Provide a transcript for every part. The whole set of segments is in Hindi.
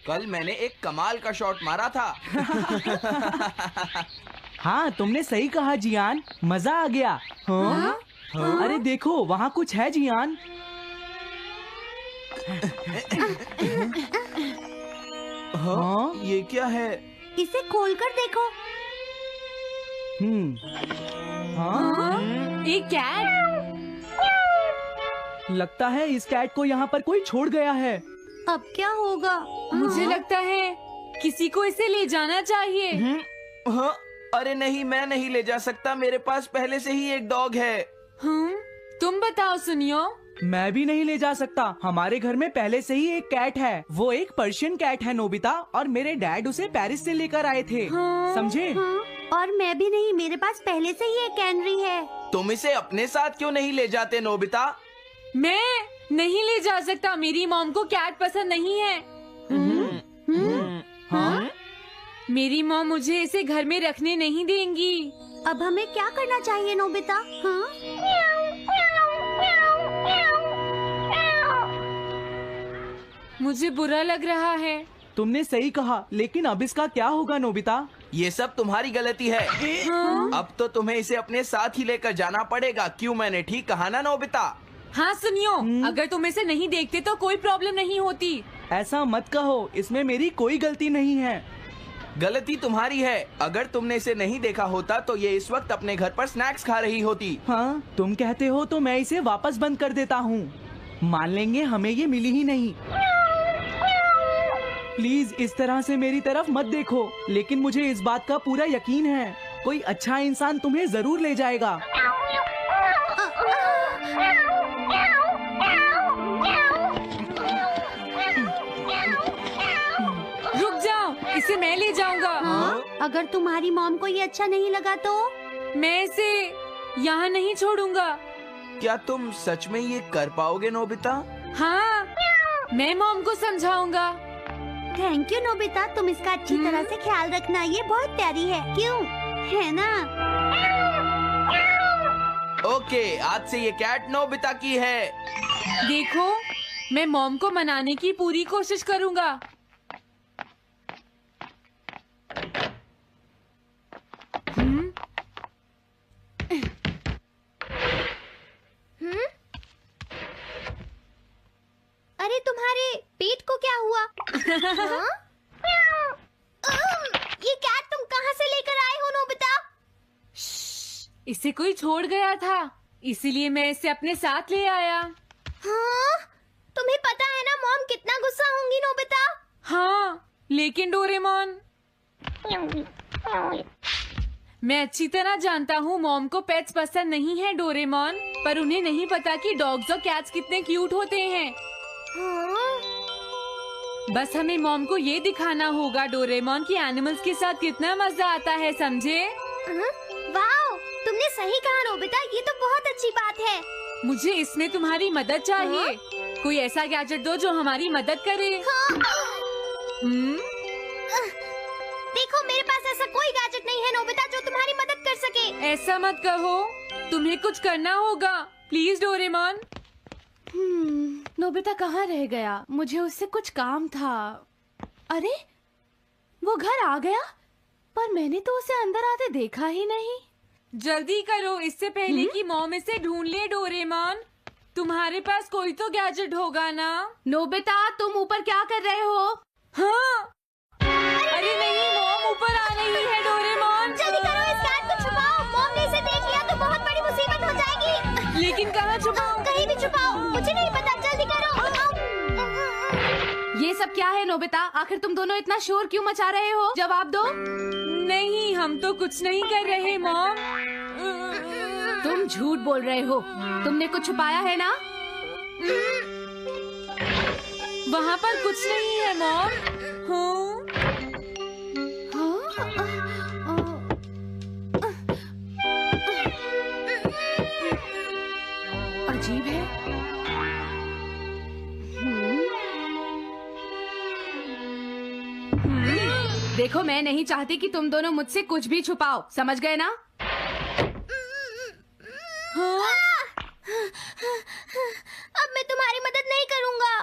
कल मैंने एक कमाल का शॉट मारा था। हाँ, तुमने सही कहा जियान, मजा आ गया। हाँ? अरे देखो, वहाँ कुछ है जियान। हाँ? ये क्या है? इसे खोलकर देखो। हाँ? एक कैट। लगता है इस कैट को यहाँ पर कोई छोड़ गया है। अब क्या होगा? मुझे लगता है किसी को इसे ले जाना चाहिए। हाँ? अरे नहीं, मैं नहीं ले जा सकता, मेरे पास पहले से ही एक डॉग है। तुम बताओ सुनियो। मैं भी नहीं ले जा सकता, हमारे घर में पहले से ही एक कैट है। वो एक पर्शियन कैट है नोबिता, और मेरे डैड उसे पेरिस से लेकर आए थे। समझे? और मैं भी नहीं, मेरे पास पहले से ही एक कैनरी है। तुम इसे अपने साथ क्यों नहीं ले जाते नोबिता? मैं नहीं ले जा सकता, मेरी मॉम को कैट पसंद नहीं है। हाँ? मेरी मॉम मुझे इसे घर में रखने नहीं देंगी। अब हमें क्या करना चाहिए नोबिता? हाँ? मुझे बुरा लग रहा है। तुमने सही कहा, लेकिन अब इसका क्या होगा नोबिता? ये सब तुम्हारी गलती है। अब तो तुम्हें इसे अपने साथ ही लेकर जाना पड़ेगा। क्यों, मैंने ठीक कहा ना नोबिता? हाँ सुनियो, अगर तुम इसे नहीं देखते तो कोई प्रॉब्लम नहीं होती। ऐसा मत कहो, इसमें मेरी कोई गलती नहीं है। गलती तुम्हारी है। अगर तुमने इसे नहीं देखा होता तो ये इस वक्त अपने घर पर स्नैक्स खा रही होती। हाँ, तुम कहते हो तो मैं इसे वापस बंद कर देता हूँ। मान लेंगे हमें ये मिली ही नहीं। प्लीज इस तरह से मेरी तरफ मत देखो, लेकिन मुझे इस बात का पूरा यकीन है, कोई अच्छा इंसान तुम्हें जरूर ले जाएगा। रुक जाओ, इसे मैं ले जाऊंगा। अगर तुम्हारी मॉम को ये अच्छा नहीं लगा तो? मैं इसे यहाँ नहीं छोड़ूंगा। क्या तुम सच में ये कर पाओगे नोबिता? हाँ, मैं मॉम को समझाऊंगा। थैंक यू नोबिता, तुम इसका अच्छी तरह से ख्याल रखना, ये बहुत प्यारी है। क्यों, है ना? ओके, आज से ये कैट नोबिता की है। देखो, मैं मॉम को मनाने की पूरी कोशिश करूंगा। अरे तुम्हारे पेट को क्या हुआ? हाँ? ये कैट तुम कहाँ से लेकर आए हो नोबिता? इसे कोई छोड़ गया था, इसीलिए मैं इसे अपने साथ ले आया। हाँ? तुम्हें पता है ना मॉम कितना गुस्सा होंगी नोबिता? हाँ, लेकिन डोरेमोन, मैं अच्छी तरह जानता हूँ मॉम को पेट्स पसंद नहीं है डोरेमोन, पर उन्हें नहीं पता कि डॉग्स और कैट्स कितने क्यूट होते हैं। हाँ? बस हमें मॉम को ये दिखाना होगा डोरेमोन कि एनिमल्स के साथ कितना मजा आता है, समझे? वाओ, तुमने सही कहा नोबिता, ये तो बहुत अच्छी बात है। मुझे इसमें तुम्हारी मदद चाहिए। कोई ऐसा गैजेट दो जो हमारी मदद करे। देखो, मेरे पास ऐसा कोई गैजेट नहीं है नोबिता जो तुम्हारी मदद कर सके। ऐसा मत कहो, तुम्हें कुछ करना होगा, प्लीज डोरेमोन। नोबिता कहाँ रह गया? मुझे उससे कुछ काम था। अरे, वो घर आ गया, पर मैंने तो उसे अंदर आते देखा ही नहीं। जल्दी करो, इससे पहले कि मॉम इसे ढूंढ ले डोरेमोन। तुम्हारे पास कोई तो गैजेट होगा ना? नोबिता, तुम ऊपर क्या कर रहे हो? हाँ? अरे नहीं, मॉम ऊपर आ रही है डोरेमोन। जल्दी करो, इस कैट को छुपाओ। मॉम ने इसे देख लिया तो बहुत बड़ी मुसीबत हो जाएगी। लेकिन कहाँ छुपाऊं? कहीं भी छुपाओ, मुझे नहीं पता, जल्दी करो। ये सब क्या है नोबिता? आखिर तुम दोनों इतना शोर क्यों मचा रहे हो? जवाब दो। नहीं, हम तो कुछ नहीं कर रहे मॉम। तुम झूठ बोल रहे हो, तुमने कुछ छुपाया है ना? वहाँ पर कुछ नहीं है मॉम। अजीब है। देखो, मैं नहीं चाहती कि तुम दोनों मुझसे कुछ भी छुपाओ, समझ गए ना? अब मैं तुम्हारी मदद नहीं करूँगा।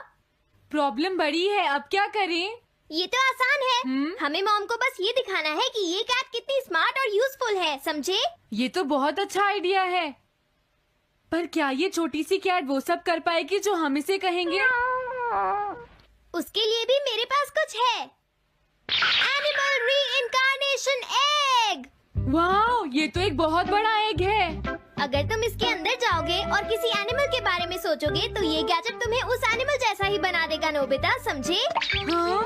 प्रॉब्लम बड़ी है, अब क्या करें? ये तो आसान है। हमें मॉम को बस ये दिखाना है कि ये कैट कितनी स्मार्ट और यूजफुल है, समझे? ये तो बहुत अच्छा आइडिया है, पर क्या ये छोटी सी कैट वो सब कर पाएगी जो हम इसे कहेंगे? उसके लिए भी मेरे पास कुछ है। Animal reincarnation egg. वाह, ये तो एक बहुत बड़ा एग है। अगर तुम इसके अंदर जाओगे और किसी एनिमल के बारे में सोचोगे तो ये गैजेट तुम्हें उस एनिमल जैसा ही बना देगा, नोबिता, समझे? हाँ?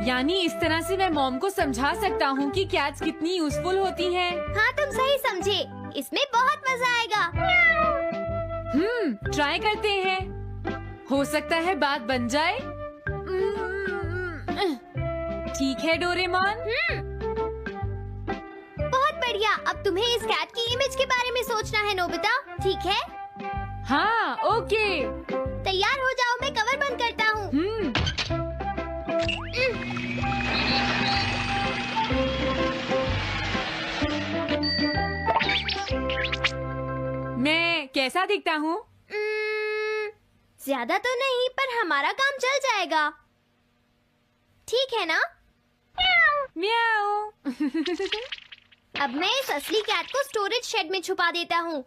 यानी इस तरह से मैं मॉम को समझा सकता हूँ कि कैट्स कितनी यूजफुल होती हैं। हाँ, तुम सही समझे। इसमें बहुत मजा आएगा। ट्राई करते हैं। हो सकता है बात बन जाए। ठीक है डोरेमोन। बहुत बढ़िया। अब तुम्हें इस कैट की इमेज के बारे में सोचना है, नोबिता, ठीक है? हाँ, ओके। तैयार हो जाओ, मैं कवर बंद करता हूँ। मैं कैसा दिखता हूँ? ज्यादा तो नहीं, पर हमारा काम चल जाएगा, ठीक है ना? म्याऊ। अब मैं इस असली कैट को स्टोरेज शेड में छुपा देता हूँ।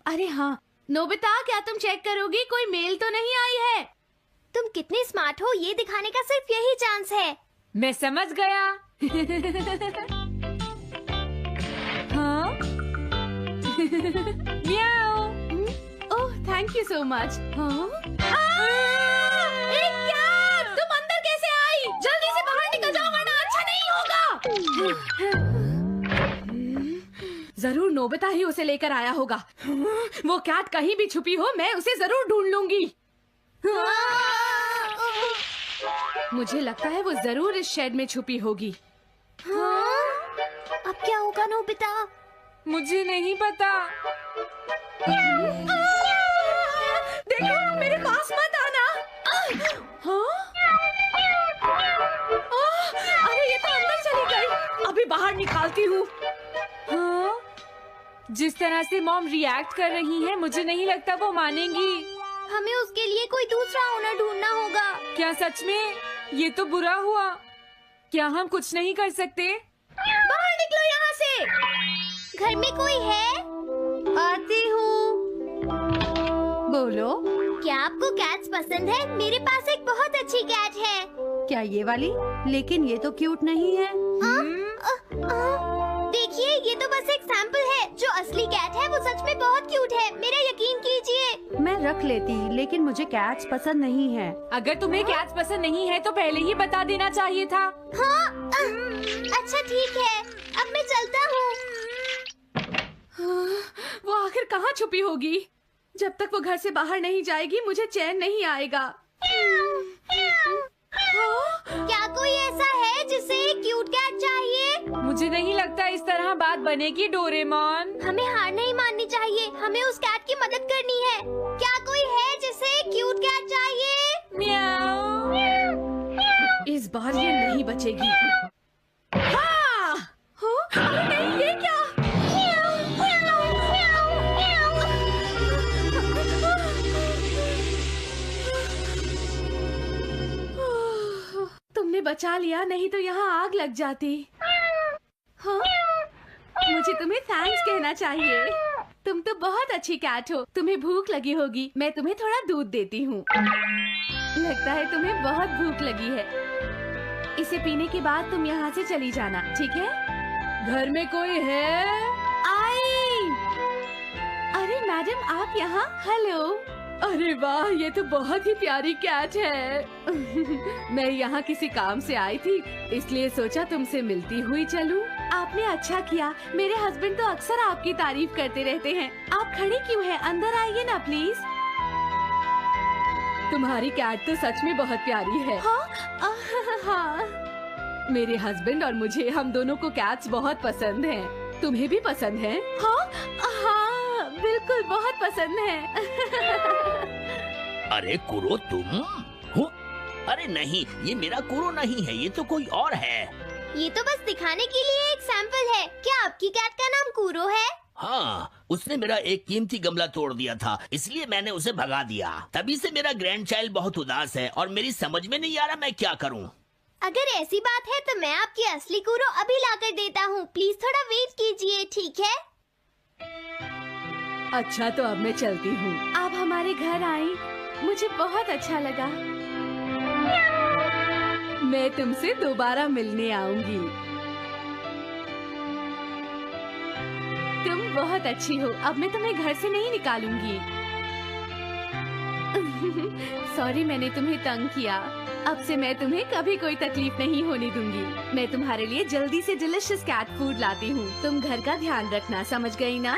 अरे हाँ नोबिता, क्या तुम चेक करोगी कोई मेल तो नहीं आई है? तुम कितने स्मार्ट हो ये दिखाने का सिर्फ यही चांस है। मैं समझ गया। हाँ? म्याऊ। ओह, थैंक यू सो मच। तुम अंदर कैसे आई? जल्दी से बाहर निकल जाओ वरना अच्छा नहीं होगा। जरूर नोबिता ही उसे लेकर आया होगा। वो कैट कहीं भी छुपी हो, मैं उसे जरूर ढूंढ लूंगी। मुझे लगता है वो जरूर इस शेड में छुपी होगी। अब क्या होगा नोबिता? मुझे नहीं पता। देखो, मेरे पास मत आना। अरे ये तो अंदर चली गई। अभी बाहर निकालती हूँ। हाँ? जिस तरह से मॉम रिएक्ट कर रही है, मुझे नहीं लगता वो मानेंगी। हमें उसके लिए कोई दूसरा ओनर ढूंढना होगा। क्या सच में? ये तो बुरा हुआ। क्या हम कुछ नहीं कर सकते? बाहर निकलो यहाँ से। घर में कोई है? आती हूँ। बोलो, क्या आपको कैट्स पसंद है? मेरे पास एक बहुत अच्छी कैट है। क्या ये वाली? लेकिन ये तो क्यूट नहीं है। देखिए, ये तो बस एक सैंपल है। जो असली कैट है वो सच में बहुत क्यूट है, मेरा यकीन कीजिए। मैं रख लेती, लेकिन मुझे कैट्स पसंद नहीं है। अगर तुम्हें कैट्स पसंद नहीं है तो पहले ही बता देना चाहिए था। हाँ, अच्छा ठीक है, अब मैं चलता हूँ। वो आखिर कहाँ छुपी होगी? जब तक वो घर से बाहर नहीं जाएगी मुझे चैन नहीं आएगा। क्या कोई ऐसा है जिसे एक क्यूट कैट चाहिए? मुझे नहीं लगता इस तरह बात बनेगी डोरेमोन। हमें हार नहीं माननी चाहिए, हमें उस कैट की मदद करनी है। क्या कोई है जिसे एक क्यूट कैट चाहिए? म्याऊ। इस बार ये नहीं बचेगी। हाँ! अरे नहीं, ये क्या? तुमने बचा लिया, नहीं तो यहाँ आग लग जाती। हाँ? मुझे तुम्हें थैंक्स कहना चाहिए। तुम तो बहुत अच्छी कैट हो। तुम्हें भूख लगी होगी, मैं तुम्हें थोड़ा दूध देती हूँ। लगता है तुम्हें बहुत भूख लगी है। इसे पीने के बाद तुम यहाँ से चली जाना, ठीक है? घर में कोई है? आई! अरे मैडम, आप यहाँ? हेलो। अरे वाह, ये तो बहुत ही प्यारी कैट है। मैं यहाँ किसी काम से आई थी, इसलिए सोचा तुमसे मिलती हुई चलूं। आपने अच्छा किया। मेरे हस्बैंड तो अक्सर आपकी तारीफ करते रहते हैं। आप खड़ी क्यों हैं? अंदर आइए ना प्लीज। तुम्हारी कैट तो सच में बहुत प्यारी है। हाँ। मेरे हस्बैंड और मुझे, हम दोनों को कैट्स बहुत पसंद हैं। तुम्हें भी पसंद है? हाँ, बिल्कुल बहुत पसंद है। अरे कुरो, तुम हो? अरे नहीं, ये मेरा कुरो नहीं है, ये तो कोई और है। ये तो बस दिखाने के लिए एक सैंपल है। क्या आपकी कैट का नाम कूरो है? हाँ, उसने मेरा एक कीमती गमला तोड़ दिया था, इसलिए मैंने उसे भगा दिया। तभी से मेरा ग्रैंड चाइल्ड बहुत उदास है और मेरी समझ में नहीं आ रहा मैं क्या करूं। अगर ऐसी बात है तो मैं आपकी असली कूरो अभी लाकर देता हूँ। प्लीज थोड़ा वेट कीजिए, ठीक है? अच्छा तो अब मैं चलती हूँ। आप हमारे घर आई, मुझे बहुत अच्छा लगा। मैं तुमसे दोबारा मिलने आऊंगी। तुम बहुत अच्छी हो। अब मैं तुम्हें घर से नहीं निकालूंगी। सॉरी मैंने तुम्हें तंग किया। अब से मैं तुम्हें कभी कोई तकलीफ नहीं होने दूंगी। मैं तुम्हारे लिए जल्दी से डिलिशियस कैट फूड लाती हूँ। तुम घर का ध्यान रखना, समझ गई ना?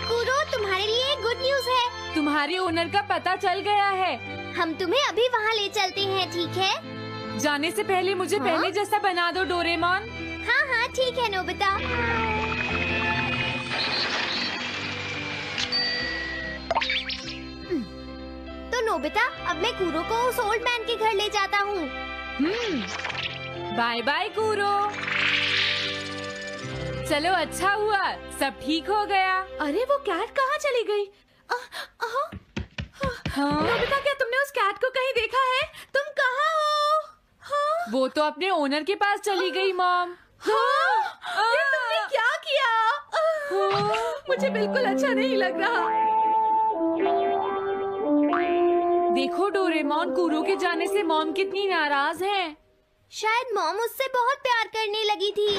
कूरो, तुम्हारे लिए गुड न्यूज है। तुम्हारे ओनर का पता चल गया है। हम तुम्हें अभी वहाँ ले चलते हैं, ठीक है? जाने से पहले मुझे पहले जैसा बना दो डोरेमोन। हाँ हाँ ठीक है नोबिता। तो नोबिता, अब मैं कूरो को उस ओल्ड मैन के घर ले जाता हूँ। बाय बाय कूरो। चलो अच्छा हुआ, सब ठीक हो गया। अरे वो कैट कहाँ चली गई? नोबिता, क्या तुमने उस कैट को कहीं देखा है? तुम कहाँ हो? हाँ? वो तो अपने ओनर के पास चली गई मॉम। हाँ? ये तुमने क्या किया? मुझे बिल्कुल अच्छा नहीं लग रहा। देखो डोरेमोन, कूरो के जाने से मॉम कितनी नाराज हैं। शायद मॉम उससे बहुत प्यार करने लगी थी।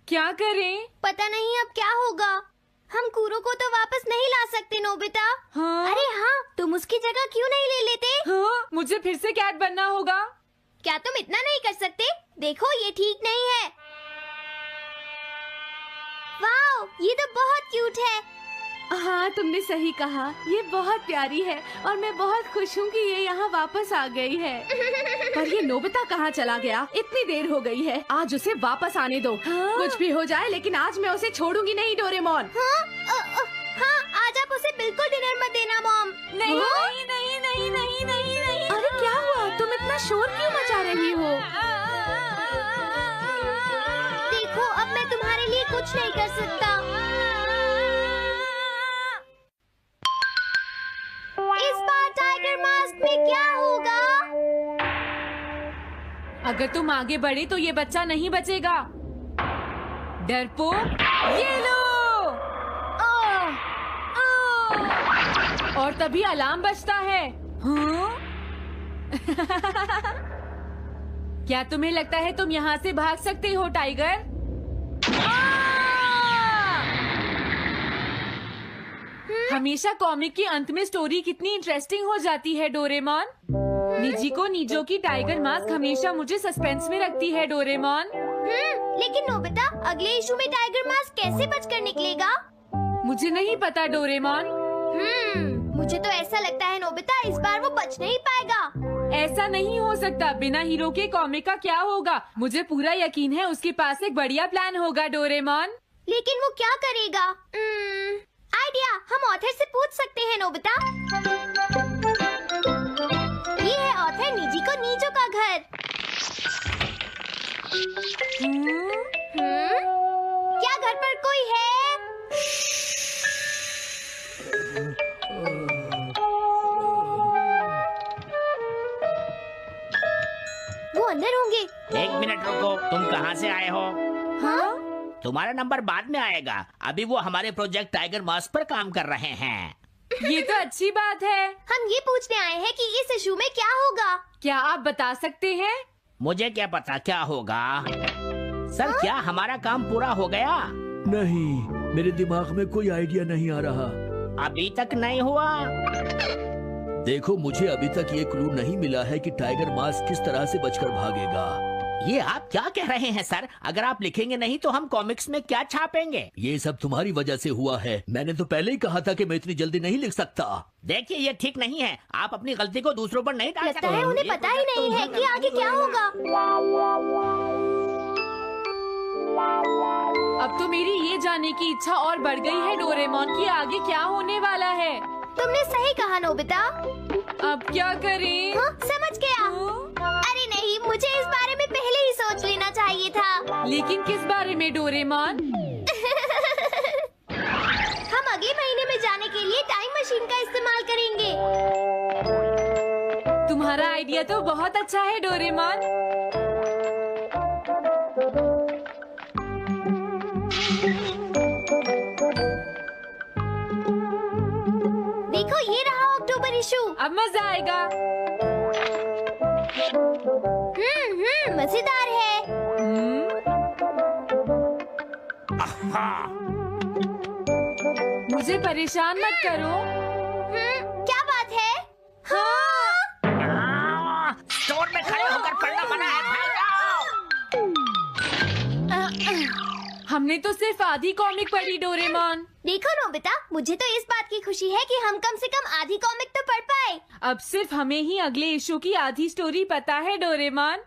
क्या करें? पता नहीं अब क्या होगा। हम कूरो को तो वापस नहीं ला सकते नोबिता। हाँ? अरे हाँ, तुम उसकी जगह क्यों नहीं ले लेते? हाँ? मुझे फिर से कैट बनना होगा। क्या तुम इतना नहीं कर सकते? देखो ये ठीक नहीं है। वाओ, ये तो बहुत क्यूट है। हाँ तुमने सही कहा, ये बहुत प्यारी है और मैं बहुत खुश हूँ कि ये यहाँ वापस आ गई है। पर ये नोबिता कहाँ चला गया? इतनी देर हो गई है, आज उसे वापस आने दो। हाँ? कुछ भी हो जाए लेकिन आज मैं उसे छोड़ूंगी नहीं डोरेमोन। हाँ, आज आप उसे बिल्कुल डिनर मत देना मॉम। नहीं हाँ? नहीं नहीं नहीं नहीं नहीं नहीं। अरे क्या हुआ? तुम इतना शोर क्यों मचा रही हो? देखो अब मैं तुम्हारे लिए कुछ नहीं कर सकता। इस बार टाइगर मास्क में क्या होगा? अगर तुम आगे बढ़े तो ये बच्चा नहीं बचेगा। डरपोक, ये लो। और तभी अलार्म बजता है। हाँ? क्या तुम्हें लगता है तुम यहाँ से भाग सकते हो टाइगर? हमेशा कॉमिक के अंत में स्टोरी कितनी इंटरेस्टिंग हो जाती है डोरेमोन। निजी को नीजो की टाइगर मास्क हमेशा मुझे सस्पेंस में रखती है डोरेमोन। लेकिन नोबिता, अगले इशू में टाइगर मास्क कैसे बचकर निकलेगा? मुझे नहीं पता डोरेमोन। मुझे तो ऐसा लगता है नोबिता, इस बार वो बच नहीं पाएगा। ऐसा नहीं हो सकता। बिना हीरो के कॉमिक का क्या होगा? मुझे पूरा यकीन है उसके पास एक बढ़िया प्लान होगा डोरेमोन। लेकिन वो क्या करेगा? आइडिया, हम ऑथर से पूछ सकते हैं नोबिता। ये है ऑथर निजी को नीजो का घर। क्या घर पर कोई है? वो अंदर होंगे। एक मिनट रुको, तुम कहाँ से आए हो? हाँ? तुम्हारा नंबर बाद में आएगा। अभी वो हमारे प्रोजेक्ट टाइगर मास्क पर काम कर रहे हैं। ये तो अच्छी बात है। हम ये पूछने आए हैं कि इस इशू में क्या होगा। क्या आप बता सकते हैं? मुझे क्या पता क्या होगा। सर, क्या हमारा काम पूरा हो गया? नहीं, मेरे दिमाग में कोई आइडिया नहीं आ रहा। अभी तक नहीं हुआ। देखो, मुझे अभी तक ये क्लू नहीं मिला है कि टाइगर मास्क किस तरह से बचकर भागेगा। ये आप क्या कह रहे हैं सर? अगर आप लिखेंगे नहीं तो हम कॉमिक्स में क्या छापेंगे? ये सब तुम्हारी वजह से हुआ है। मैंने तो पहले ही कहा था कि मैं इतनी जल्दी नहीं लिख सकता। देखिए, ये ठीक नहीं है। आप अपनी गलती को दूसरों पर नहीं डाल सकते। लगता है उन्हें पता ही नहीं है कि आगे क्या होगा। अब तो मेरी ये जानने की इच्छा और बढ़ गई है डोरेमोन कि आगे क्या होने वाला है। तुमने सही कहा नोबिता। अब क्या करें? हाँ, समझ गया। अरे नहीं, मुझे इस बारे में पहले ही सोच लेना चाहिए था। लेकिन किस बारे में डोरेमोन? हम अगले महीने में जाने के लिए टाइम मशीन का इस्तेमाल करेंगे। तुम्हारा आइडिया तो बहुत अच्छा है डोरेमोन। देखो ये रहा अक्टूबर इशू। अब मजा आएगा। मजेदार है। मुझे परेशान मत करो। क्या बात है? स्टोर में खड़े होकर पढ़ना मना है, भाग जाओ। हमने तो सिर्फ आधी कॉमिक पढ़ी डोरेमोन। देखो नोबिता, मुझे तो इस बात की खुशी है कि हम कम से कम आधी कॉमिक तो पढ़ पाए। अब सिर्फ हमें ही अगले इशू की आधी स्टोरी पता है डोरेमोन।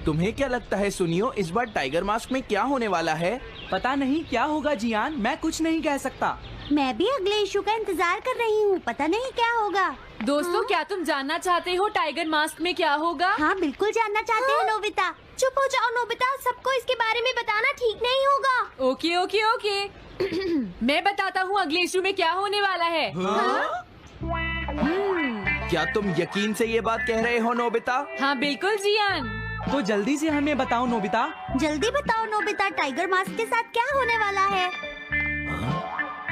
तुम्हें क्या लगता है सुनियो, इस बार टाइगर मास्क में क्या होने वाला है? पता नहीं क्या होगा जियान, मैं कुछ नहीं कह सकता। मैं भी अगले इशू का इंतजार कर रही हूँ, पता नहीं क्या होगा। दोस्तों, क्या तुम जानना चाहते हो टाइगर मास्क में क्या होगा? हाँ बिल्कुल जानना चाहते हैं नोबिता। चुप हो जाओ नोबिता, सबको इसके बारे में बताना ठीक नहीं होगा। Okay okay okay. मैं बताता हूँ अगले इशू में क्या होने वाला है। क्या तुम यकीन से ये बात कह रहे हो नोबिता? हाँ बिल्कुल जियान। तो जल्दी से हमें बताओ नोबिता। जल्दी बताओ नोबिता, टाइगर मास्क के साथ क्या होने वाला है?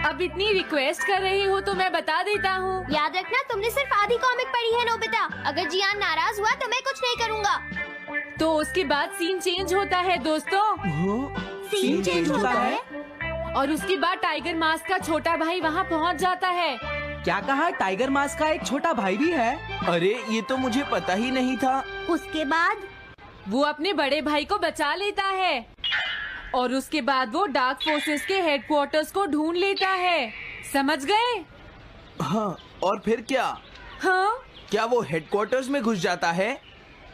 अब इतनी रिक्वेस्ट कर रही हो तो मैं बता देता हूँ। याद रखना, तुमने सिर्फ आधी कॉमिक पढ़ी है नोबिता। अगर जियान नाराज हुआ तो मैं कुछ नहीं करूँगा। तो उसके बाद सीन चेंज होता है दोस्तों, सीन चेंज होता है? और उसके बाद टाइगर मास्क का छोटा भाई वहाँ पहुँच जाता है। क्या कहा? टाइगर मास्क का एक छोटा भाई भी है? अरे ये तो मुझे पता ही नहीं था। उसके बाद वो अपने बड़े भाई को बचा लेता है और उसके बाद वो डार्क फोर्सेस के हेडक्वार्टर्स को ढूंढ लेता है। समझ गए? हाँ, और फिर क्या? हाँ क्या वो हेडक्वार्टर्स में घुस जाता है?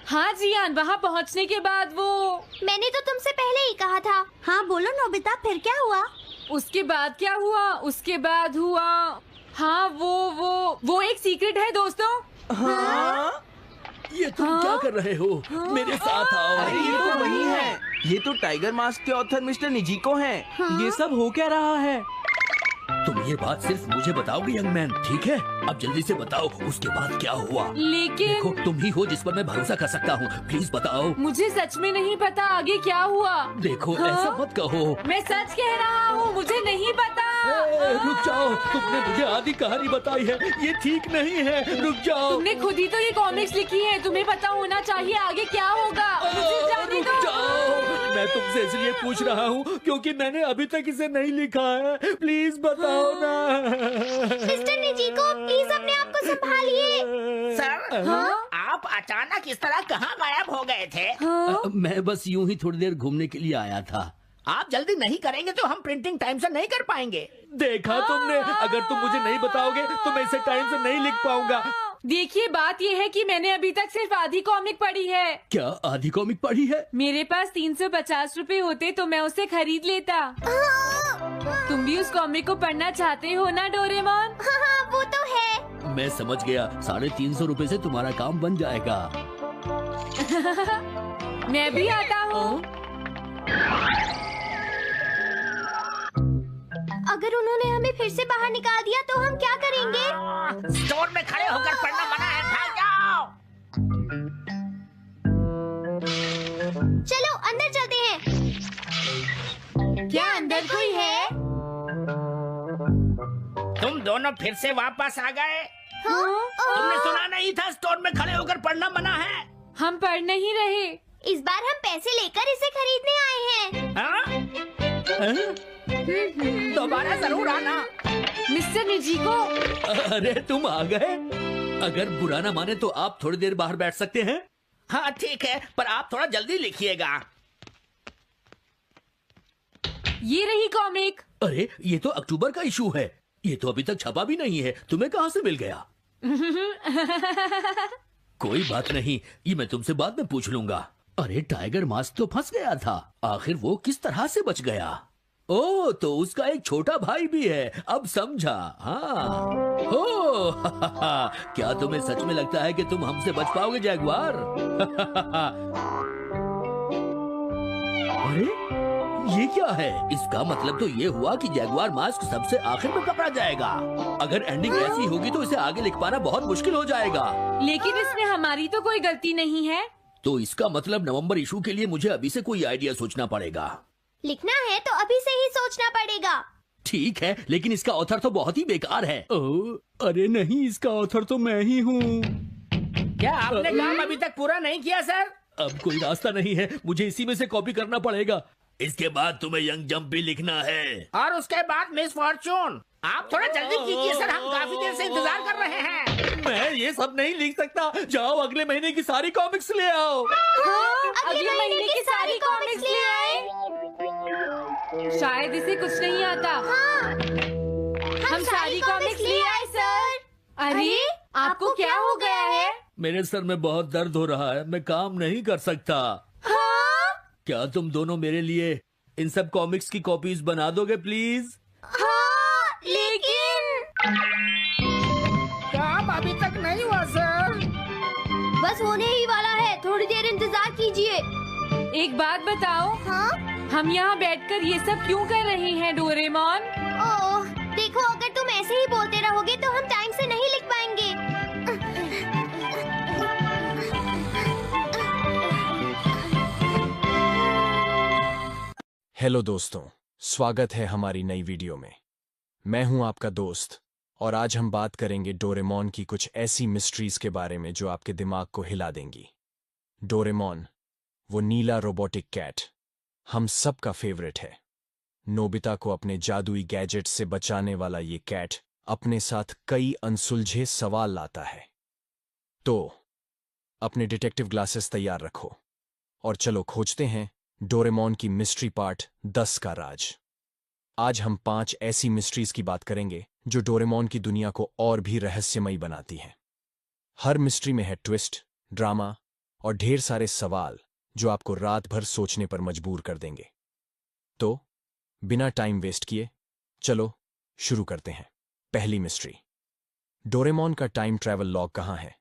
हाँ जियान, वहाँ पहुँचने के बाद वो मैंने तो तुमसे पहले ही कहा था। हाँ बोलो नोबिता, फिर क्या हुआ? उसके बाद क्या हुआ? उसके बाद हुआ, हाँ वो एक सीक्रेट है दोस्तों। हाँ? ये तुम क्या कर रहे हो? मेरे साथ आओ। अरे ये तो वही है। ये तो टाइगर मास्क के ऑथर मिस्टर निजिको हैं। ये सब हो क्या रहा है? तुम ये बात सिर्फ मुझे बताओगे यंग मैन, ठीक है? अब जल्दी से बताओ उसके बाद क्या हुआ। लेकिन देखो, तुम ही हो जिस पर मैं भरोसा कर सकता हूँ। प्लीज बताओ। मुझे सच में नहीं पता आगे क्या हुआ। देखो, हाँ? ऐसा मत कहो। मैं सच कह रहा हूँ, मुझे नहीं पता। रुक जाओ, तुमने मुझे आधी कहानी बताई है, ये ठीक नहीं है। रुक जाओ। तुमने खुद ही तो ये कॉमिक्स लिखी है, तुम्हें पता होना चाहिए आगे क्या होगा। मुझे जाने रुक दो। जाओ। मैं तुमसे इसलिए पूछ रहा हूँ क्योंकि मैंने अभी तक इसे नहीं लिखा है। प्लीज बताओ ना। मिस्टर निजिको, प्लीज अपने आप को संभालिए। सर, हाँ? आप अचानक इस तरह कहाँ गायब हो गए थे? मैं बस यूं ही थोड़ी देर घूमने के लिए आया था। आप जल्दी नहीं करेंगे तो हम प्रिंटिंग टाइम से नहीं कर पाएंगे। देखा तुमने, अगर तुम मुझे नहीं बताओगे तो मैं इसे टाइम से नहीं लिख पाऊंगा। देखिए, बात ये है कि मैंने अभी तक सिर्फ आधी कॉमिक पढ़ी है। क्या आधी कॉमिक पढ़ी है? मेरे पास 350 रुपए होते तो मैं उसे खरीद लेता। तुम भी उस कॉमिक को पढ़ना चाहते हो ना डोरेमोन? हाँ वो तो है। मैं समझ गया, 350 रुपए से तुम्हारा काम बन जाएगा। मैं भी आता हूँ। अगर उन्होंने हमें फिर से बाहर निकाल दिया तो हम क्या करेंगे? स्टोर में खड़े होकर पढ़ना मना है, भाग जाओ। चलो अंदर चलते हैं। क्या अंदर कोई है? तुम दोनों फिर से वापस आ गए। हाँ? तुमने सुना नहीं था स्टोर में खड़े होकर पढ़ना मना है? हम पढ़ नहीं रहे। इस बार हम पैसे लेकर इसे खरीदने आए हैं। हाँ? दोबारा जरूर आना। मिस्टर निजिको, अरे तुम आ गए। अगर बुरा ना माने तो आप थोड़ी देर बाहर बैठ सकते हैं। हाँ ठीक है, पर आप थोड़ा जल्दी लिखिएगा। ये रही कॉमिक। अरे ये तो अक्टूबर का इशू है, ये तो अभी तक छपा भी नहीं है। तुम्हें कहाँ से मिल गया? कोई बात नहीं, ये मैं तुमसे बाद में पूछ लूंगा। अरे टाइगर मास्क तो फंस गया था, आखिर वो किस तरह से बच गया? ओ, तो उसका एक छोटा भाई भी है, अब समझा। हाँ। ओ, क्या तुम्हें सच में लगता है कि तुम हमसे बच पाओगे जैगुआर? अरे, ये क्या है? इसका मतलब तो ये हुआ कि जैगुआर मास्क सबसे आखिर में पकड़ा जाएगा। अगर एंडिंग ऐसी होगी तो इसे आगे लिख पाना बहुत मुश्किल हो जाएगा। लेकिन इसमें हमारी तो कोई गलती नहीं है। तो इसका मतलब नवंबर इशू के लिए मुझे अभी से कोई आइडिया सोचना पड़ेगा। लिखना है तो अभी से ही सोचना पड़ेगा। ठीक है, लेकिन इसका ऑथर तो बहुत ही बेकार है। अरे नहीं, इसका ऑथर तो मैं ही हूँ। क्या आपने काम अभी तक पूरा नहीं किया सर? अब कोई रास्ता नहीं है, मुझे इसी में से कॉपी करना पड़ेगा। इसके बाद तुम्हें यंग जंप भी लिखना है। और उसके बाद मिस फॉर्चून। आप थोड़ा जल्दी कीजिए सर, हम काफी देर से इंतजार कर रहे हैं। मैं ये सब नहीं लिख सकता। जाओ अगले महीने की सारी कॉमिक्स ले आओ। अगले महीने की सारी कॉमिक्स ले आए। शायद इसे कुछ नहीं आता। हम सारी कॉमिक्स ले आए सर। अरे आपको क्या हो गया है? मेरे सर में बहुत दर्द हो रहा है, मैं काम नहीं कर सकता। क्या तुम दोनों मेरे लिए इन सब कॉमिक्स की कॉपीज बना दोगे प्लीज? लेकिन काम अभी तक नहीं हुआ सर। बस होने ही वाला है, थोड़ी देर इंतजार कीजिए। एक बात बताओ, हम यहाँ बैठकर ये सब क्यों कर रहे हैं डोरेमोन? ओह, देखो अगर तुम ऐसे ही बोलते रहोगे तो हम टाइम से नहीं लिख पाएंगे। हेलो दोस्तों, स्वागत है हमारी नई वीडियो में। मैं हूं आपका दोस्त और आज हम बात करेंगे डोरेमोन की कुछ ऐसी मिस्ट्रीज के बारे में जो आपके दिमाग को हिला देंगी। डोरेमोन, वो नीला रोबोटिक कैट, हम सबका फेवरेट है। नोबिता को अपने जादुई गैजेट से बचाने वाला ये कैट अपने साथ कई अनसुलझे सवाल लाता है। तो अपने डिटेक्टिव ग्लासेस तैयार रखो और चलो खोजते हैं डोरेमोन की मिस्ट्री पार्ट 10 का राज। आज हम 5 ऐसी मिस्ट्रीज की बात करेंगे जो डोरेमोन की दुनिया को और भी रहस्यमयी बनाती हैं। हर मिस्ट्री में है ट्विस्ट, ड्रामा और ढेर सारे सवाल जो आपको रात भर सोचने पर मजबूर कर देंगे। तो बिना टाइम वेस्ट किए चलो शुरू करते हैं। पहली मिस्ट्री, डोरेमोन का टाइम ट्रैवल लॉग कहाँ है?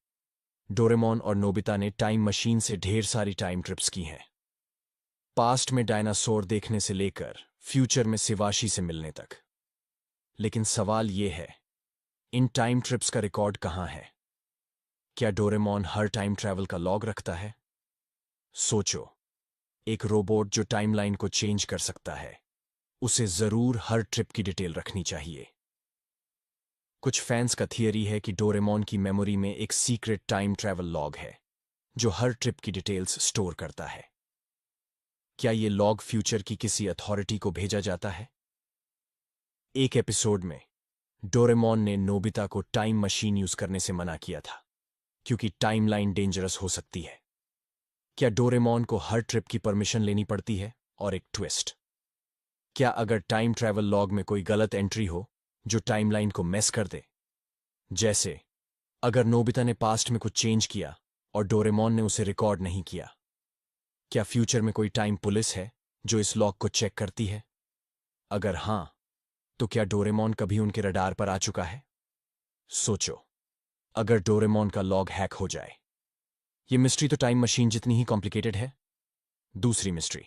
डोरेमोन और नोबिता ने टाइम मशीन से ढेर सारी टाइम ट्रिप्स की हैं। पास्ट में डायनासोर देखने से लेकर फ्यूचर में शिवाशी से मिलने तक। लेकिन सवाल ये है, इन टाइम ट्रिप्स का रिकॉर्ड कहाँ है? क्या डोरेमोन हर टाइम ट्रैवल का लॉग रखता है? सोचो, एक रोबोट जो टाइमलाइन को चेंज कर सकता है, उसे जरूर हर ट्रिप की डिटेल रखनी चाहिए। कुछ फैंस का थियरी है कि डोरेमोन की मेमोरी में एक सीक्रेट टाइम ट्रैवल लॉग है जो हर ट्रिप की डिटेल्स स्टोर करता है। क्या ये लॉग फ्यूचर की किसी अथॉरिटी को भेजा जाता है? एक एपिसोड में डोरेमोन ने नोबिता को टाइम मशीन यूज करने से मना किया था क्योंकि टाइमलाइन डेंजरस हो सकती है। क्या डोरेमोन को हर ट्रिप की परमिशन लेनी पड़ती है? और एक ट्विस्ट, क्या अगर टाइम ट्रैवल लॉग में कोई गलत एंट्री हो जो टाइमलाइन को मेस कर दे? जैसे अगर नोबिता ने पास्ट में कुछ चेंज किया और डोरेमोन ने उसे रिकॉर्ड नहीं किया, क्या फ्यूचर में कोई टाइम पुलिस है जो इस लॉग को चेक करती है? अगर हां, तो क्या डोरेमोन कभी उनके रडार पर आ चुका है? सोचो, अगर डोरेमोन का लॉग हैक हो जाए। ये मिस्ट्री तो टाइम मशीन जितनी ही कॉम्प्लिकेटेड है। दूसरी मिस्ट्री,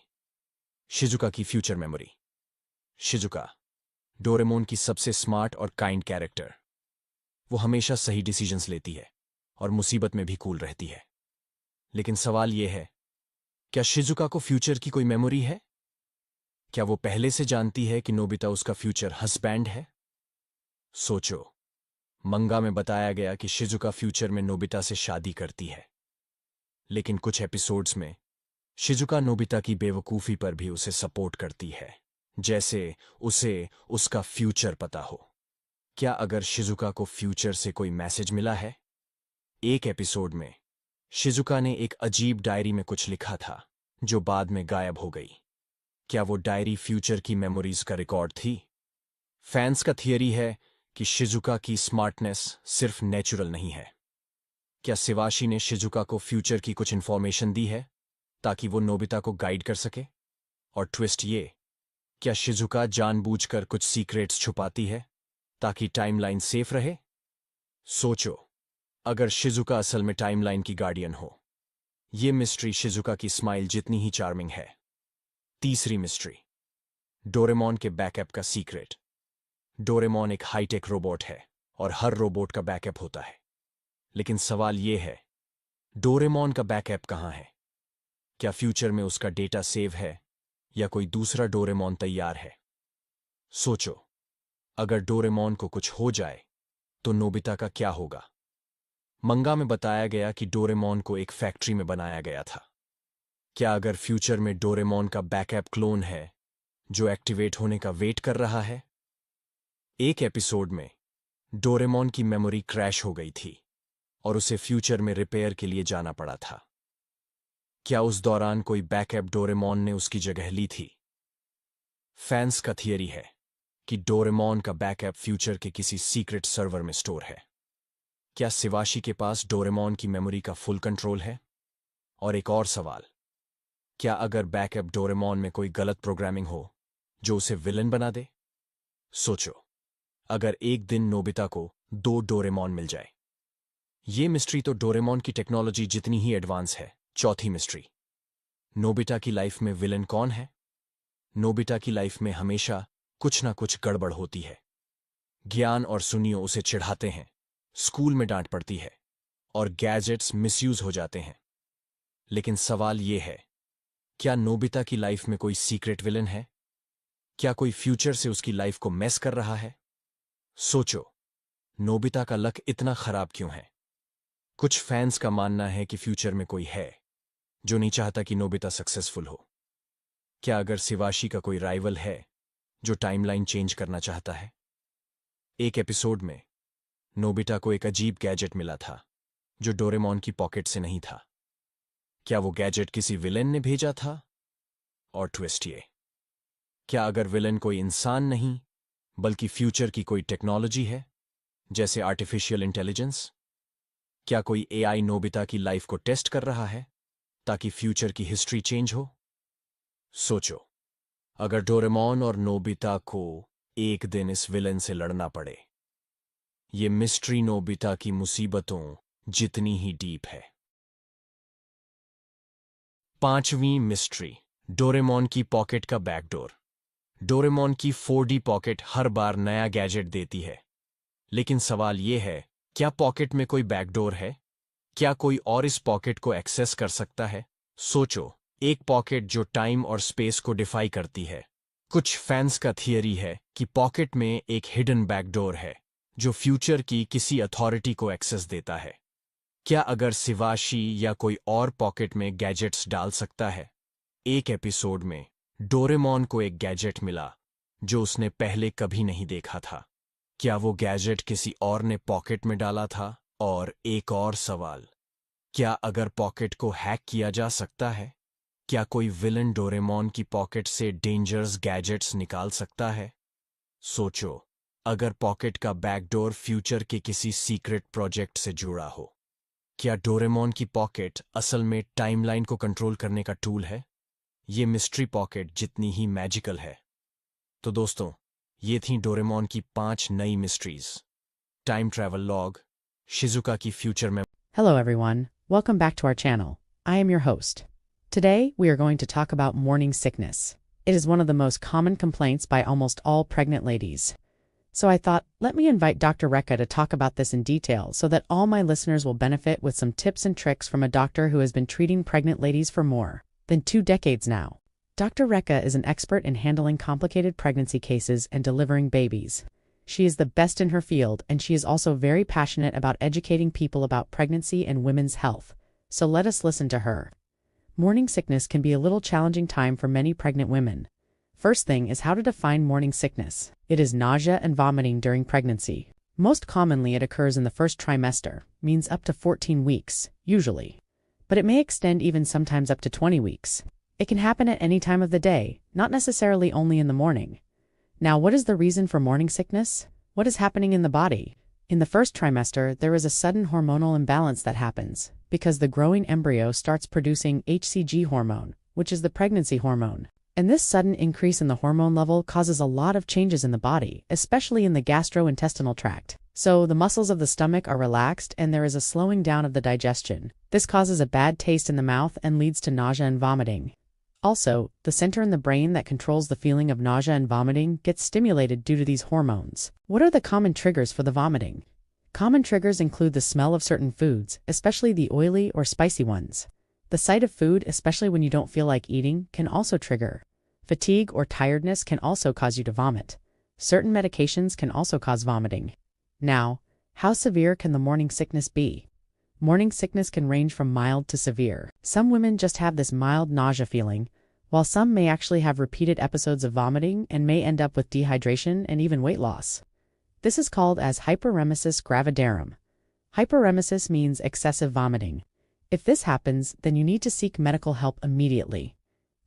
शिजुका की फ्यूचर मेमोरी। शिजुका, डोरेमोन की सबसे स्मार्ट और काइंड कैरेक्टर। वो हमेशा सही डिसीजंस लेती है और मुसीबत में भी कूल रहती है। लेकिन सवाल यह है, क्या शिजुका को फ्यूचर की कोई मेमोरी है? क्या वो पहले से जानती है कि नोबिता उसका फ्यूचर हस्बैंड है? सोचो, मंगा में बताया गया कि शिजुका फ्यूचर में नोबिता से शादी करती है, लेकिन कुछ एपिसोड्स में शिजुका नोबिता की बेवकूफी पर भी उसे सपोर्ट करती है, जैसे उसे उसका फ्यूचर पता हो। क्या अगर शिजुका को फ्यूचर से कोई मैसेज मिला है? एक एपिसोड में शिजुका ने एक अजीब डायरी में कुछ लिखा था जो बाद में गायब हो गई। क्या वो डायरी फ्यूचर की मेमोरीज का रिकॉर्ड थी? फैंस का थियरी है कि शिजुका की स्मार्टनेस सिर्फ नेचुरल नहीं है। क्या शिवाशी ने शिजुका को फ्यूचर की कुछ इंफॉर्मेशन दी है ताकि वो नोबिता को गाइड कर सके? और ट्विस्ट ये क्या शिजुका जानबूझकर कुछ सीक्रेट्स छुपाती है ताकि टाइमलाइन सेफ रहे? सोचो, अगर शिजुका असल में टाइमलाइन की गार्डियन हो। ये मिस्ट्री शिजुका की स्माइल जितनी ही चार्मिंग है। तीसरी मिस्ट्री, डोरेमोन के बैकअप का सीक्रेट। डोरेमोन एक हाईटेक रोबोट है और हर रोबोट का बैकअप होता है, लेकिन सवाल यह है, डोरेमोन का बैकअप कहाँ है? क्या फ्यूचर में उसका डेटा सेव है या कोई दूसरा डोरेमोन तैयार है? सोचो, अगर डोरेमोन को कुछ हो जाए तो नोबिता का क्या होगा? मंगा में बताया गया कि डोरेमोन को एक फैक्ट्री में बनाया गया था। क्या अगर फ्यूचर में डोरेमोन का बैकअप क्लोन है जो एक्टिवेट होने का वेट कर रहा है? एक एपिसोड में डोरेमोन की मेमोरी क्रैश हो गई थी और उसे फ्यूचर में रिपेयर के लिए जाना पड़ा था। क्या उस दौरान कोई बैकअप डोरेमोन ने उसकी जगह ली थी? फैंस का थियरी है कि डोरेमोन का बैकअप फ्यूचर के किसी सीक्रेट सर्वर में स्टोर है। क्या शिवाशी के पास डोरेमोन की मेमोरी का फुल कंट्रोल है? और एक और सवाल, क्या अगर बैकअप डोरेमोन में कोई गलत प्रोग्रामिंग हो जो उसे विलन बना दे? सोचो, अगर एक दिन नोबिता को 2 डोरेमोन मिल जाए। ये मिस्ट्री तो डोरेमोन की टेक्नोलॉजी जितनी ही एडवांस है। चौथी मिस्ट्री, नोबिता की लाइफ में विलन कौन है? नोबिता की लाइफ में हमेशा कुछ ना कुछ गड़बड़ होती है। ज्ञान और सुनियो उसे चिढ़ाते हैं, स्कूल में डांट पड़ती है और गैजेट्स मिसयूज हो जाते हैं। लेकिन सवाल यह है, क्या नोबिता की लाइफ में कोई सीक्रेट विलन है? क्या कोई फ्यूचर से उसकी लाइफ को मेस कर रहा है? सोचो, नोबिता का लक इतना खराब क्यों है? कुछ फैंस का मानना है कि फ्यूचर में कोई है जो नहीं चाहता कि नोबिता सक्सेसफुल हो। क्या अगर शिवाशी का कोई राइवल है जो टाइमलाइन चेंज करना चाहता है? एक एपिसोड में नोबिता को एक अजीब गैजेट मिला था जो डोरेमोन की पॉकेट से नहीं था। क्या वो गैजेट किसी विलेन ने भेजा था? और ट्विस्ट ये, क्या अगर विलेन कोई इंसान नहीं बल्कि फ्यूचर की कोई टेक्नोलॉजी है, जैसे आर्टिफिशियल इंटेलिजेंस? क्या कोई एआई नोबिता की लाइफ को टेस्ट कर रहा है ताकि फ्यूचर की हिस्ट्री चेंज हो? सोचो, अगर डोरेमोन और नोबिता को एक दिन इस विलेन से लड़ना पड़े। ये मिस्ट्री नोबिता की मुसीबतों जितनी ही डीप है। पांचवीं मिस्ट्री, डोरेमोन की पॉकेट का बैकडोर। डोरेमोन की 4D पॉकेट हर बार नया गैजेट देती है, लेकिन सवाल यह है, क्या पॉकेट में कोई बैकडोर है? क्या कोई और इस पॉकेट को एक्सेस कर सकता है? सोचो, एक पॉकेट जो टाइम और स्पेस को डिफाई करती है। कुछ फैंस का थियरी है कि पॉकेट में एक हिडन बैकडोर है जो फ्यूचर की किसी अथॉरिटी को एक्सेस देता है। क्या अगर शिवाशी या कोई और पॉकेट में गैजेट्स डाल सकता है? एक एपिसोड में डोरेमोन को एक गैजेट मिला जो उसने पहले कभी नहीं देखा था। क्या वो गैजेट किसी और ने पॉकेट में डाला था? और एक और सवाल, क्या अगर पॉकेट को हैक किया जा सकता है? क्या कोई विलन डोरेमोन की पॉकेट से डेंजरस गैजेट्स निकाल सकता है? सोचो, अगर पॉकेट का बैकडोर फ्यूचर के किसी सीक्रेट प्रोजेक्ट से जुड़ा हो। क्या डोरेमोन की पॉकेट असल में टाइमलाइन को कंट्रोल करने का टूल है? ये मिस्ट्री पॉकेट जितनी ही मैजिकल है। तो दोस्तों, ये थी डोरेमोन की 5 नई mysteries. Time travel log, Shizuka की फ्यूचर में। Hello everyone, welcome back to our channel. I am your host. Today we are going to talk about morning sickness. It is one of the most common complaints by almost all pregnant ladies. So I thought, let me invite Dr. Rekha to talk about this in detail so that all my listeners will benefit with some tips and tricks from a doctor who has been treating pregnant ladies for more than 2 decades now. Dr. Rekha is an expert in handling complicated pregnancy cases and delivering babies. She is the best in her field, and she is also very passionate about educating people about pregnancy and women's health. So let us listen to her. Morning sickness can be a little challenging time for many pregnant women. First thing is how to define morning sickness. It is nausea and vomiting during pregnancy. Most commonly it occurs in the first trimester, means up to 14 weeks, usually. But it may extend even sometimes up to 20 weeks. It can happen at any time of the day, not necessarily only in the morning. Now, what is the reason for morning sickness? What is happening in the body? In the first trimester, there is a sudden hormonal imbalance that happens because the growing embryo starts producing HCG hormone, which is the pregnancy hormone. And this sudden increase in the hormone level causes a lot of changes in the body, especially in the gastrointestinal tract. So the muscles of the stomach are relaxed and there is a slowing down of the digestion. This causes a bad taste in the mouth and leads to nausea and vomiting. Also, the center in the brain that controls the feeling of nausea and vomiting gets stimulated due to these hormones. What are the common triggers for the vomiting? Common triggers include the smell of certain foods, especially the oily or spicy ones. The sight of food, especially when you don't feel like eating, can also trigger. Fatigue or tiredness can also cause you to vomit. Certain medications can also cause vomiting. Now, how severe can the morning sickness be? Morning sickness can range from mild to severe. Some women just have this mild nausea feeling, while some may actually have repeated episodes of vomiting and may end up with dehydration and even weight loss. This is called as hyperemesis gravidarum. Hyperemesis means excessive vomiting. If this happens, then you need to seek medical help immediately.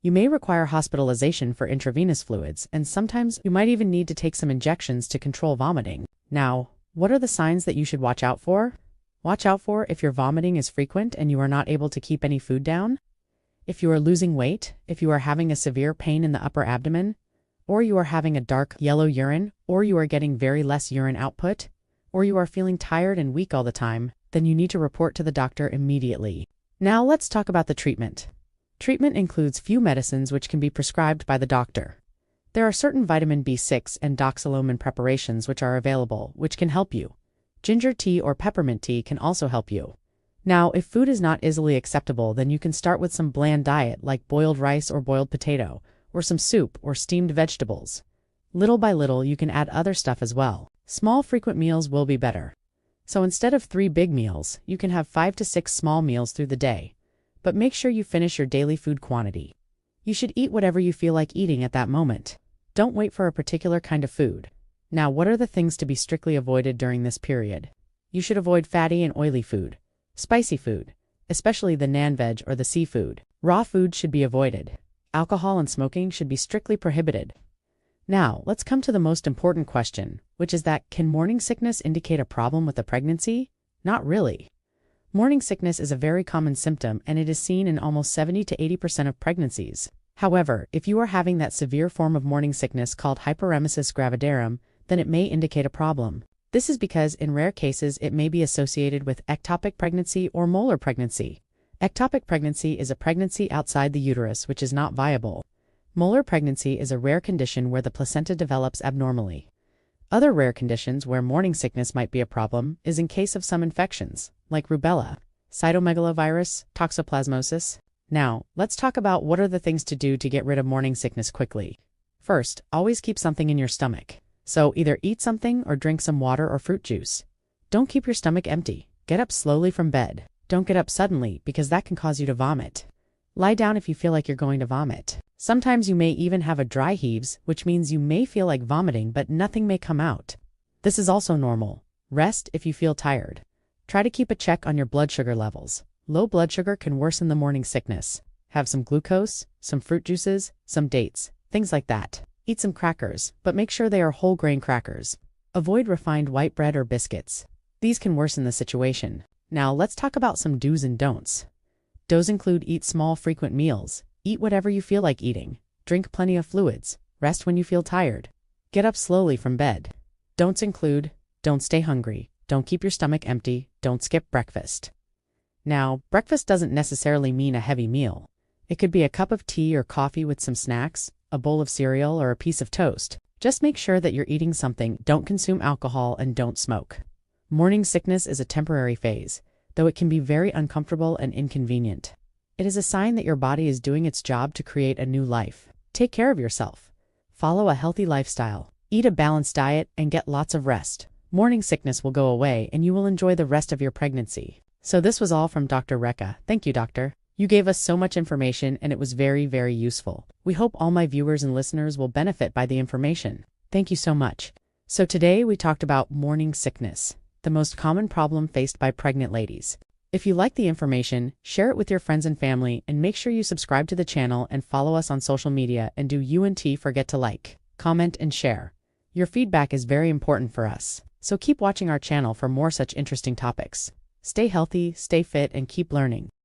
You may require hospitalization for intravenous fluids, and sometimes you might even need to take some injections to control vomiting. Now, what are the signs that you should watch out for? Watch out for if your vomiting is frequent and you are not able to keep any food down, if you are losing weight, if you are having a severe pain in the upper abdomen, or you are having a dark yellow urine, or you are getting very less urine output, or you are feeling tired and weak all the time, then you need to report to the doctor immediately. Now let's talk about the treatment. Treatment includes few medicines which can be prescribed by the doctor. There are certain vitamin B6 and doxylamine preparations which are available, which can help you. Ginger tea or peppermint tea can also help you. Now, if food is not easily acceptable, then you can start with some bland diet like boiled rice or boiled potato, or some soup or steamed vegetables. Little by little, you can add other stuff as well. Small frequent meals will be better. So instead of 3 big meals, you can have 5 to 6 small meals through the day. But make sure you finish your daily food quantity. You should eat whatever you feel like eating at that moment. Don't wait for a particular kind of food. Now, what are the things to be strictly avoided during this period? You should avoid fatty and oily food, spicy food, especially the non-veg or the seafood. Raw food should be avoided. Alcohol and smoking should be strictly prohibited. Now, let's come to the most important question, which is that can morning sickness indicate a problem with the pregnancy? Not really. Morning sickness is a very common symptom and it is seen in almost 70 to 80% of pregnancies. However, if you are having that severe form of morning sickness called hyperemesis gravidarum, then it may indicate a problem. This is because in rare cases it may be associated with ectopic pregnancy or molar pregnancy. Ectopic pregnancy is a pregnancy outside the uterus which is not viable. Molar pregnancy is a rare condition where the placenta develops abnormally. Other rare conditions where morning sickness might be a problem is in case of some infections, like rubella, cytomegalovirus, toxoplasmosis. Now, let's talk about what are the things to do to get rid of morning sickness quickly. First, always keep something in your stomach. So either eat something or drink some water or fruit juice. Don't keep your stomach empty. Get up slowly from bed. Don't get up suddenly because that can cause you to vomit. Lie down if you feel like you're going to vomit. Sometimes you may even have a dry heaves, which means you may feel like vomiting but nothing may come out. This is also normal. Rest if you feel tired. Try to keep a check on your blood sugar levels. Low blood sugar can worsen the morning sickness. Have some glucose, some fruit juices, some dates, things like that. Eat some crackers, but make sure they are whole grain crackers. Avoid refined white bread or biscuits. These can worsen the situation. Now let's talk about some do's and don'ts. Do's include eat small frequent meals, eat whatever you feel like eating, drink plenty of fluids, rest when you feel tired, get up slowly from bed. Don'ts include, don't stay hungry, don't keep your stomach empty, don't skip breakfast. Now, breakfast doesn't necessarily mean a heavy meal. It could be a cup of tea or coffee with some snacks, a bowl of cereal, or a piece of toast. Just make sure that you're eating something, don't consume alcohol, and don't smoke. Morning sickness is a temporary phase, though it can be very uncomfortable and inconvenient. It is a sign that your body is doing its job to create a new life. Take care of yourself. Follow a healthy lifestyle. Eat a balanced diet and get lots of rest. Morning sickness will go away and you will enjoy the rest of your pregnancy. So this was all from Dr. Rekha. Thank you, doctor. You gave us so much information and it was very, very useful. We hope all my viewers and listeners will benefit by the information. Thank you so much. So today we talked about morning sickness, the most common problem faced by pregnant ladies. If you like the information, share it with your friends and family and make sure you subscribe to the channel and follow us on social media and forget to like, comment and share. Your feedback is very important for us. So keep watching our channel for more such interesting topics. Stay healthy, stay fit and keep learning.